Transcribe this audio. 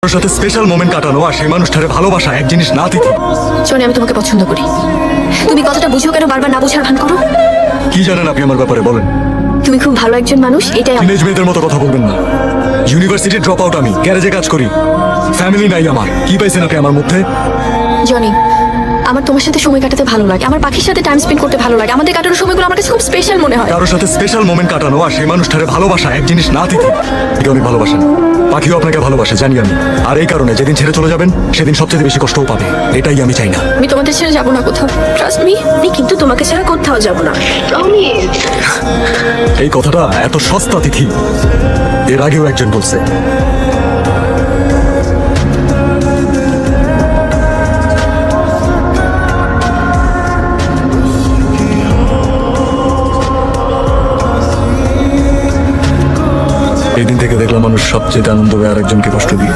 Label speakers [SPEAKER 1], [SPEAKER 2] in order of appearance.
[SPEAKER 1] ওর সাথে special moment কাটানো আর সেই মানুষটারে ভালোবাসা এক জিনিস না তিথি।
[SPEAKER 2] জনি, আমি তোমাকে পছন্দ করি। তুমি কথাটা বুঝো কেন বারবার না বোঝার ভান করো?
[SPEAKER 1] কি জানেন আপনি আমার ব্যাপারে বলেন?
[SPEAKER 2] তুমি খুব ভালো একজন মানুষ, এটাই
[SPEAKER 1] টিনেজ মেয়েদের মতো কথা বলবেন না। ইউনিভার্সিটি ড্রপ আউট আমি, গ্যারেজে কাজ করি, ফ্যামিলি নাই আমার। কি পাইছেন আপনি আমার মধ্যে?
[SPEAKER 2] জনি, আমার তোমার সাথে সময় কাটাতে ভালো লাগে, আমার পাখির সাথে টাইম স্পেন্ড করতে ভালো লাগে। আমাদের কাটানোর সময়গুলো আমার কাছে খুব স্পেশাল মনে হয়।
[SPEAKER 1] কারোর সাথে স্পেশাল মোমেন্ট কাটানো আর সেই মানুষটারে ভালোবাসা এক জিনিস না তিথি। একে অনেক ভালোবাসেন, পাখিও আপনাকে ভালোবাসে জানি আমি। আর এই কারণে যেদিন ছেড়ে চলে যাবেন সেদিন সবচেয়ে বেশি কষ্টও পাবে। এটাই আমি চাই না।
[SPEAKER 2] আমি তোমাদের ছেড়ে যাবো না কোথাও, ট্রাস্ট মি।
[SPEAKER 3] আমি কিন্তু তোমাকে ছাড়া কোথাও যাব না।
[SPEAKER 1] এই কথাটা এত সস্তা তিথি, এর আগেও একজন বলছে। এই দিন থেকে দেখলাম মানুষ সবচেয়ে আনন্দ পায় আরেকজনকে কষ্ট দিয়ে।